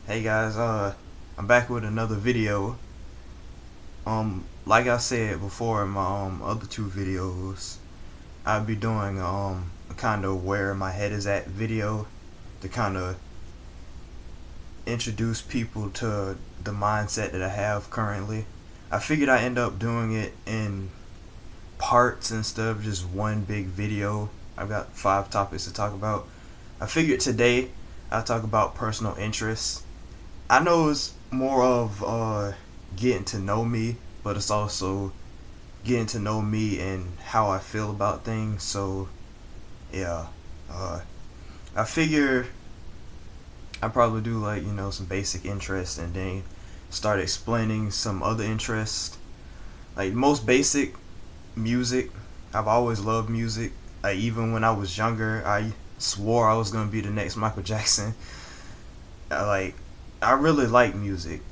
Hey guys, I'm back with another video. Like I said before in my other two videos, I'll be doing a kind of where my head is at video to kind of introduce people to the mindset that I have currently. I figured I end up doing it in parts instead of just one big video. I've got 5 topics to talk about. I figured today I'll talk about personal interests. I know it's more of getting to know me, but it's also getting to know me and how I feel about things. So yeah, I figure I probably do like some basic interests and then start explaining some other interests. Like most basic, music. I've always loved music. Like even when I was younger, I swore I was gonna be the next Michael Jackson. Like I really like music.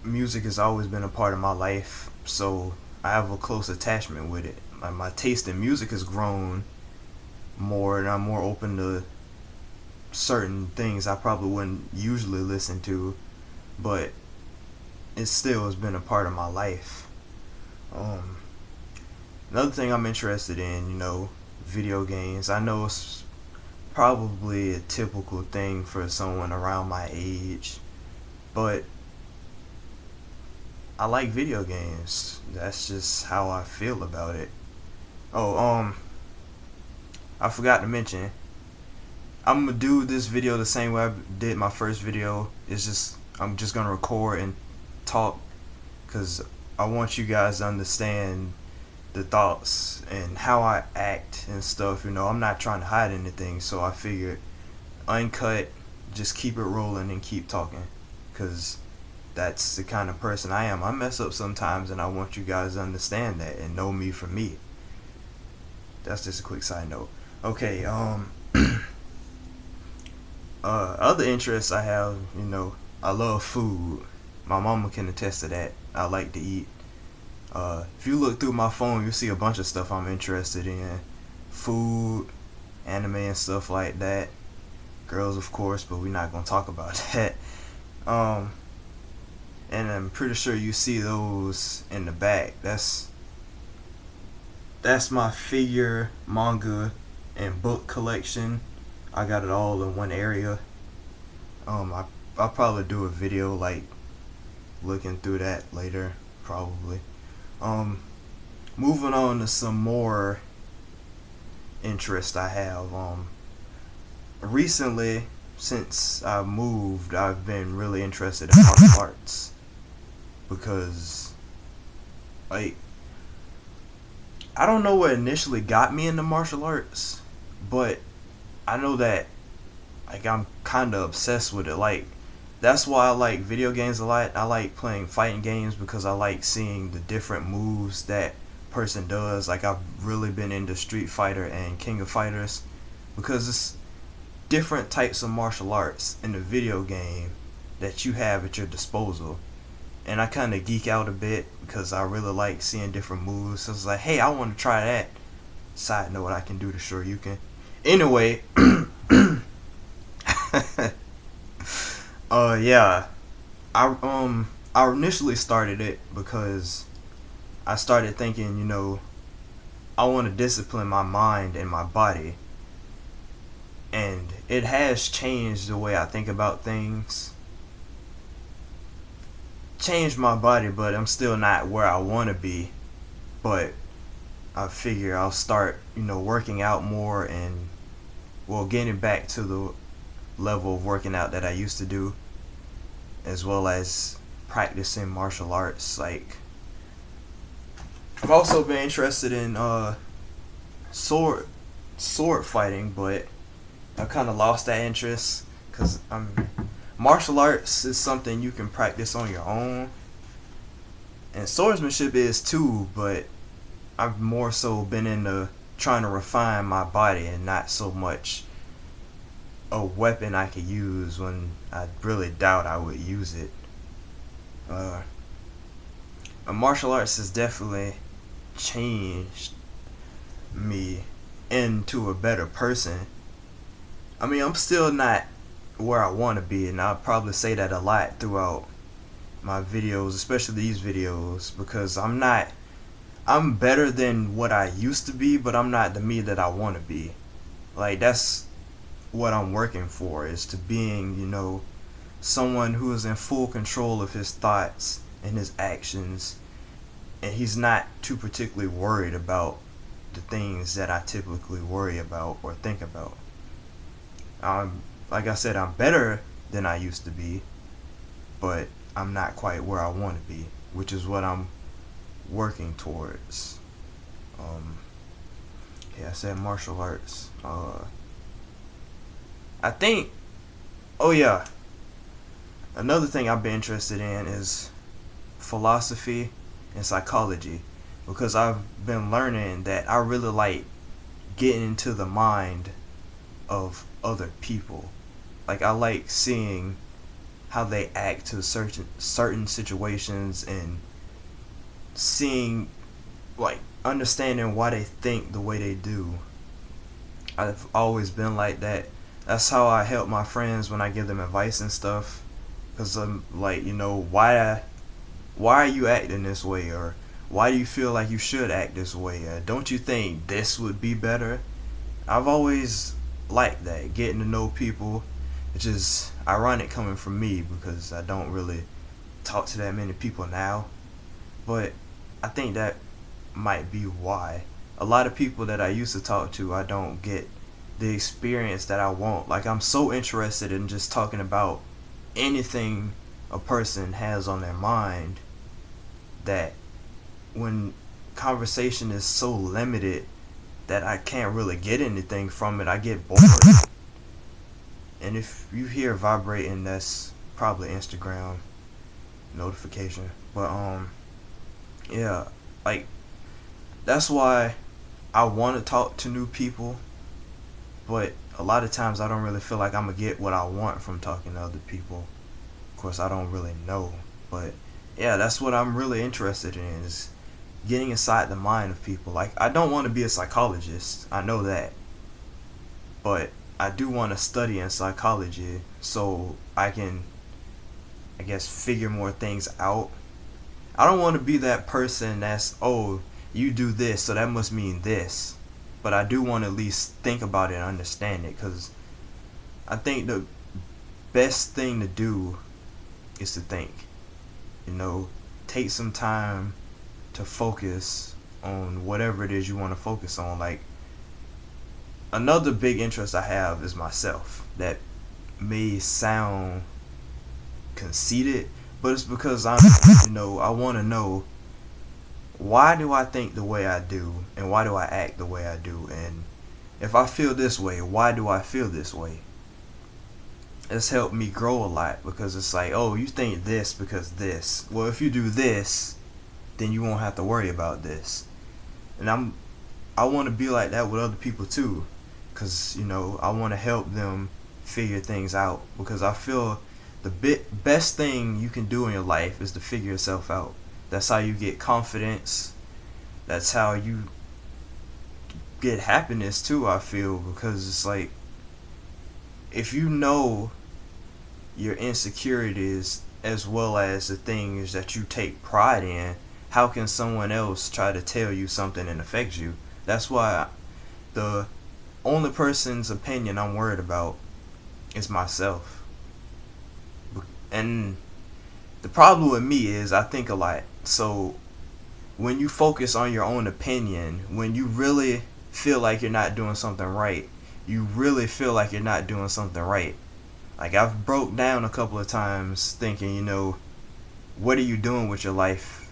Music has always been a part of my life, so I have a close attachment with it. My taste in music has grown more, and I'm more open to certain things I probably wouldn't usually listen to, but it still has been a part of my life. Um, Another thing I'm interested in, video games. I know it's probably a typical thing for someone around my age, but I like video games. That's just how I feel about it. Oh, I forgot to mention, I'm gonna do this video the same way I did my first video. It's just I'm just gonna record and talk because I want you guys to understand the thoughts and how I act and stuff. I'm not trying to hide anything, so I figured uncut, just keep it rolling and keep talking, because that's the kind of person I am. I mess up sometimes, and I want you guys to understand that and know me for me. That's just a quick side note. Okay, other interests I have, I love food. My mama can attest to that. I like to eat. If you look through my phone, you'll see a bunch of stuff I'm interested in. Food, anime and stuff like that. Girls, of course, but we're not gonna talk about that. And I'm pretty sure you see those in the back. That's my figure, manga, and book collection. I got it all in one area. I'll probably do a video like looking through that later, probably. Moving on to some more interest I have. Recently, since I moved, I've been really interested in martial arts because, like, I don't know what initially got me into martial arts, but I know that, like, I'm kind of obsessed with it. Like, that's why I like video games a lot. I like playing fighting games because I like seeing the different moves that person does. Like, I've really been into Street Fighter and King of Fighters because it's different types of martial arts in the video game that you have at your disposal. And I kind of geek out a bit because I really like seeing different moves. So it's like, hey, I want to try that. Side note, I can do the Shoryuken. Anyway, yeah, I initially started it because I started thinking, I want to discipline my mind and my body, and it has changed the way I think about things. Changed my body, but I'm still not where I want to be. But I figure I'll start, working out more and, well, getting back to the level of working out that I used to do, as well as practicing martial arts. Like, I've also been interested in sword fighting, but I kind of lost that interest because martial arts is something you can practice on your own, and swordsmanship is too, but I've more so been into trying to refine my body and not so much a weapon I could use when I really doubt I would use it. Martial arts has definitely changed me into a better person. I mean, I'm still not where I want to be, and I'll probably say that a lot throughout my videos, especially these videos, because I'm better than what I used to be, but I'm not the me that I want to be. Like, that's what I'm working for, is to being, someone who is in full control of his thoughts and his actions, and he's not too particularly worried about the things that I typically worry about or think about. Like I said, I'm better than I used to be, but I'm not quite where I want to be, which is what I'm working towards. Um, yeah, I said martial arts. I think, oh yeah, another thing I've been interested in is philosophy and psychology, because I've been learning that I really like getting into the mind of other people. Like, I like seeing how they act to certain situations, and seeing, like, understanding why they think the way they do. I've always been like that. That's how I help my friends when I give them advice and stuff. Cause I'm like, why are you acting this way, or why do you feel like you should act this way? Don't you think this would be better? I've always liked that, getting to know people, which is ironic coming from me because I don't really talk to that many people now. But I think that might be why. A lot of people that I used to talk to, I don't get the experience that I want. Like, I'm so interested in just talking about anything a person has on their mind, that when conversation is so limited that I can't really get anything from it, I get bored. And if you hear vibrating, that's probably Instagram notification. But yeah, like, that's why I want to talk to new people, but a lot of times I don't really feel like I'm gonna get what I want from talking to other people. Of course, I don't really know, but yeah, that's what I'm really interested in, is getting inside the mind of people. Like, I don't want to be a psychologist, I know that, but I do want to study in psychology so I can, I guess, figure more things out. I don't want to be that person that's, oh, you do this, so that must mean this. But I do want to at least think about it and understand it, because I think the best thing to do is to think. Take some time to focus on whatever it is you want to focus on. Like, another big interest I have is myself. That may sound conceited, but it's because I want to know, why do I think the way I do, and why do I act the way I do, and if I feel this way, why do I feel this way? It's helped me grow a lot, because it's like, oh, you think this because this. Well, if you do this, then you won't have to worry about this. And I want to be like that with other people too, because I want to help them figure things out, because I feel the best thing you can do in your life is to figure yourself out. That's how you get confidence. That's how you get happiness too, I feel, because it's like, if you know your insecurities as well as the things that you take pride in, how can someone else try to tell you something and affect you? That's why the only person's opinion I'm worried about is myself. And the problem with me is I think a lot. So when you focus on your own opinion, when you really feel like you're not doing something right, you really feel like you're not doing something right. Like, I've broke down a couple of times thinking, what are you doing with your life?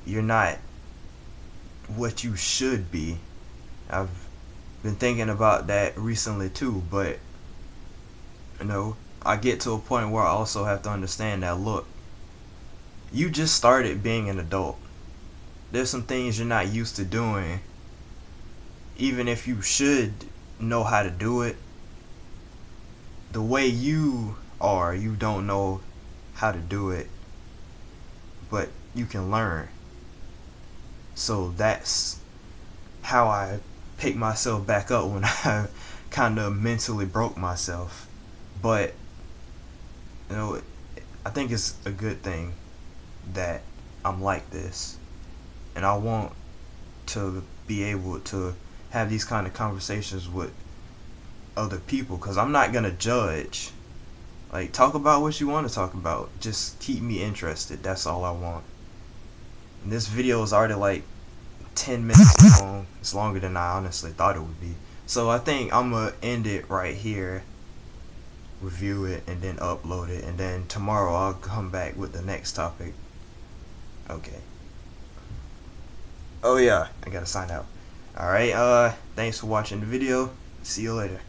You're not what you should be. I've been thinking about that recently too, but I get to a point where I also have to understand that, look, you just started being an adult. There's some things you're not used to doing. Even if you should know how to do it, the way you are, you don't know how to do it, but you can learn. So that's how I pick myself back up when I kind of mentally broke myself. But You know, I think it's a good thing that I'm like this, and I want to be able to have these kind of conversations with other people, because I'm not gonna judge. Like, talk about what you want to talk about, just keep me interested. That's all I want. And this video is already like 10 minutes long. It's longer than I honestly thought it would be. So I think I'm gonna end it right here, review it, and then upload it, and then tomorrow I'll come back with the next topic. Okay. Oh yeah, I gotta sign out. Alright, thanks for watching the video. See you later.